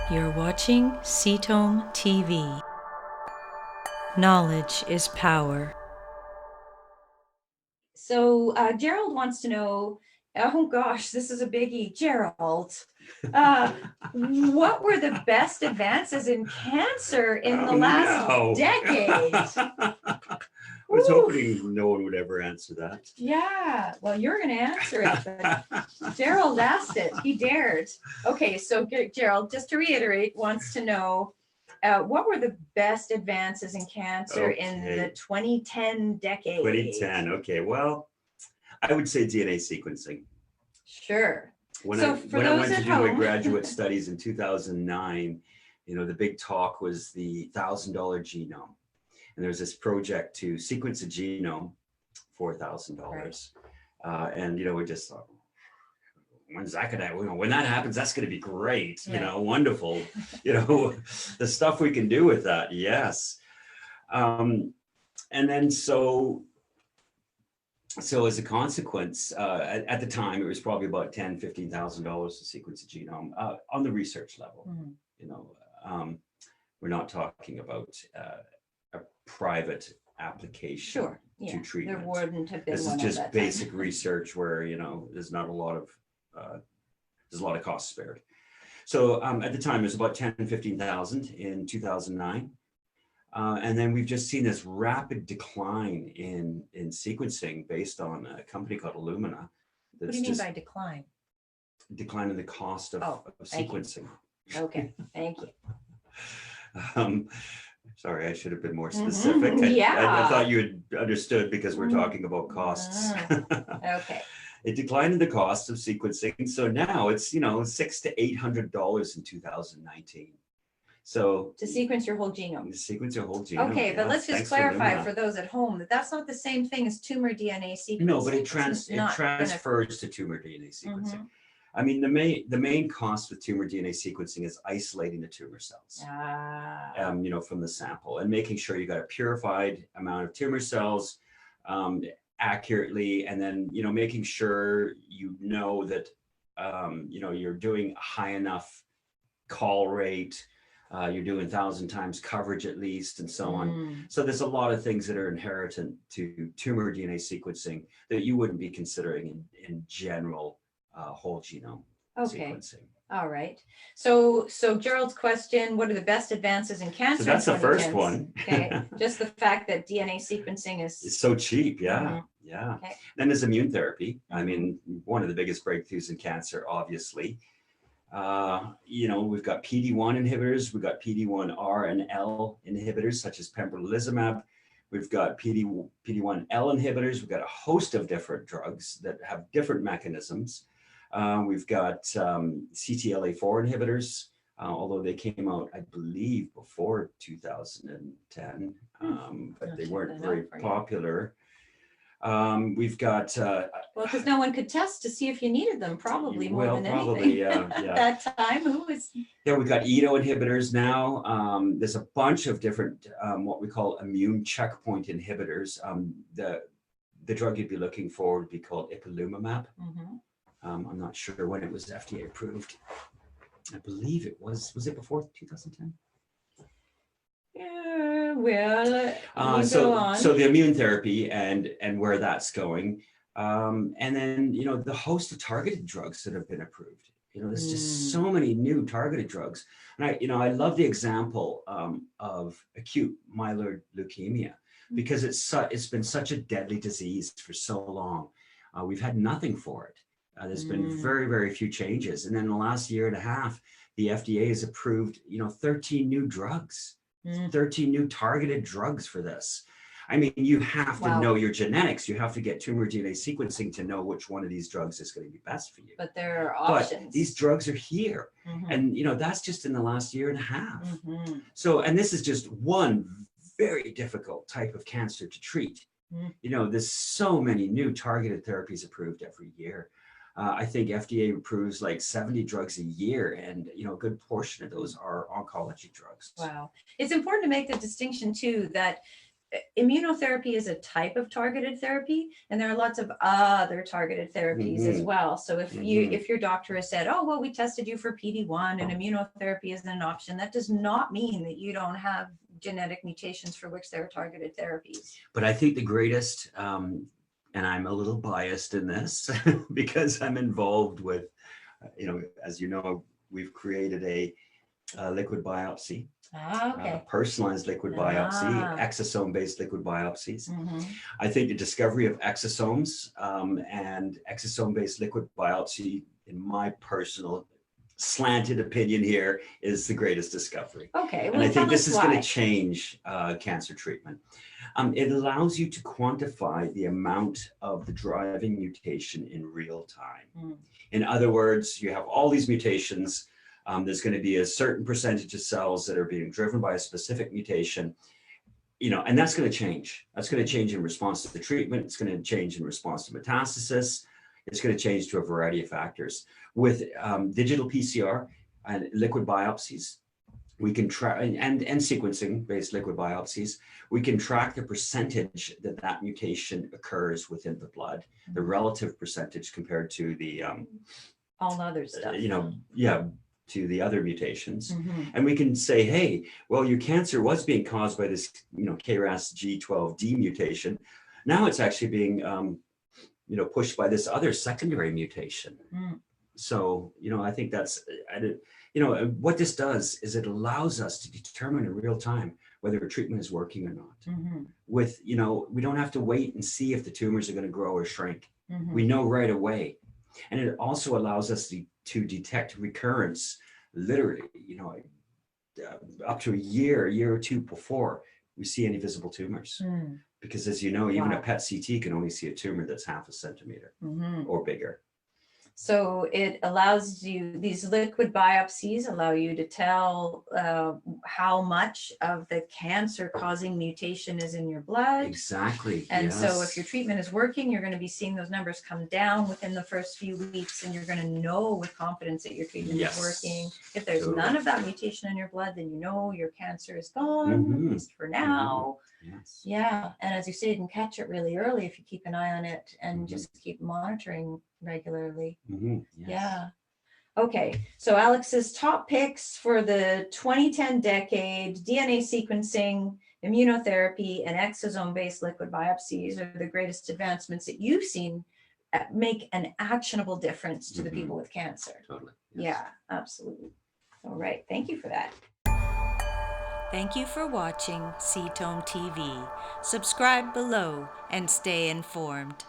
You're watching Cetome TV. Knowledge is power. So Gerald wants to know, oh gosh, this is a biggie. Gerald, what were the best advances in cancer in the last decade? I was hoping no one would ever answer that. Yeah, well, you're going to answer it, but Gerald asked it. He dared. Okay, so Gerald, just to reiterate, wants to know, what were the best advances in cancer in the 2010 decade? 2010, okay. Well, I would say DNA sequencing. Sure. When I went to do my graduate studies in 2009, the big talk was the $1,000 genome. And there's this project to sequence a genome for $1,000. Right. And, we just thought, when's that gonna, when that happens, that's gonna be great, right. Wonderful, the stuff we can do with that, yes. And then so as a consequence, at the time, it was probably about $10,000, $15,000 to sequence a genome on the research level. Mm-hmm. We're not talking about a private application to treatment. There wouldn't have been. This is just basic research where there's not a lot of there's a lot of costs spared. So at the time it was about 10,000-15,000 in 2009, and then we've just seen this rapid decline in sequencing based on a company called Illumina. What do you mean by decline? Decline in the cost of sequencing. Okay, thank you. Sorry, I should have been more specific. Mm-hmm. I thought you had understood because we're talking about costs. Okay. It declined in the cost of sequencing. So now it's, $600 to $800 in 2019. So to sequence your whole genome. To sequence your whole genome. Okay, but let's just clarify for those at home that that's not the same thing as tumor DNA sequencing. No, but it transfers to tumor DNA sequencing. Mm-hmm. I mean, the main cost with tumor DNA sequencing is isolating the tumor cells, from the sample and making sure you got a purified amount of tumor cells accurately, and then making sure that you're doing a high enough call rate, you're doing 1,000 times coverage at least, and so on. So there's a lot of things that are inherent to tumor DNA sequencing that you wouldn't be considering in general. Whole genome sequencing. All right. So Gerald's question: what are the best advances in cancer? So that's the first one. Okay. Just the fact that DNA sequencing is so cheap. Yeah. Mm-hmm. Yeah. Okay. Then there's immune therapy. I mean, one of the biggest breakthroughs in cancer, obviously. We've got PD-1 inhibitors. We've got PD-1R and L inhibitors, such as pembrolizumab. We've got PD-1L inhibitors. We've got a host of different drugs that have different mechanisms. We've got CTLA-4 inhibitors, although they came out, I believe, before 2010, but they weren't very popular. We've got... well, because no one could test to see if you needed them, probably more than anything. At that time, we've got EDO inhibitors now. There's a bunch of different, what we call immune checkpoint inhibitors. The drug you'd be looking for would be called ipilimumab. Mm-hmm. I'm not sure when it was FDA approved. I believe it was it before 2010? Yeah, well, so the immune therapy and where that's going, and then the host of targeted drugs that have been approved. There's just so many new targeted drugs, and I love the example of acute myeloid leukemia because it's been such a deadly disease for so long. We've had nothing for it. There's been very, very few changes, and then in the last year and a half, the FDA has approved 13 new drugs. 13 new targeted drugs for this. I mean, you have to know your genetics. You have to get tumor DNA sequencing to know which one of these drugs is going to be best for you. But there are options. But these drugs are here. Mm-hmm. And, that's just in the last year and a half. Mm-hmm. So, and this is just one very difficult type of cancer to treat. Mm-hmm. There's so many new targeted therapies approved every year. I think FDA approves like 70 drugs a year, and a good portion of those are oncology drugs. Wow. It's important to make the distinction too that immunotherapy is a type of targeted therapy, and there are lots of other targeted therapies as well. So if your doctor has said, oh, well, we tested you for PD-1 and immunotherapy isn't an option, that does not mean that you don't have genetic mutations for which there are targeted therapies. But I think the greatest, and I'm a little biased in this because I'm involved with, as you know, we've created a liquid biopsy. Okay. Personalized liquid biopsy, exosome-based liquid biopsies. I think the discovery of exosomes and exosome-based liquid biopsy, in my personal slanted opinion here, is the greatest discovery. Okay. Well, and I think this is going to change cancer treatment. It allows you to quantify the amount of the driving mutation in real time. In other words, you have all these mutations. There's going to be a certain percentage of cells that are being driven by a specific mutation, and that's going to change. That's going to change in response to the treatment. It's going to change in response to metastasis. It's going to change to a variety of factors. With digital PCR and liquid biopsies, we can track, and sequencing-based liquid biopsies, we can track the percentage that mutation occurs within the blood, the relative percentage compared to the all other stuff. To the other mutations. And we can say, hey, well, your cancer was being caused by this, KRAS G12D mutation. Now it's actually being, pushed by this other secondary mutation. So, I think that's, what this does is it allows us to determine in real time whether a treatment is working or not. With, we don't have to wait and see if the tumors are going to grow or shrink. We know right away. And it also allows us to detect recurrence literally, up to a year or two before we see any visible tumors. Because as you know, even a PET CT can only see a tumor that's half a centimeter or bigger. So it allows you, these liquid biopsies allow you to tell how much of the cancer causing mutation is in your blood. Exactly. And so if your treatment is working, you're going to be seeing those numbers come down within the first few weeks, and you're going to know with confidence that your treatment is working. If there's none of that mutation in your blood, then you know your cancer is gone, at least for now. Yeah. And as you say, you can catch it really early if you keep an eye on it and just keep monitoring regularly. Yeah. Okay. So Alex's top picks for the 2010 decade: DNA sequencing, immunotherapy, and exosome-based liquid biopsies are the greatest advancements that you've seen make an actionable difference to the people with cancer. Totally. Yeah, absolutely. All right. Thank you for that. Thank you for watching Cetome TV. Subscribe below and stay informed.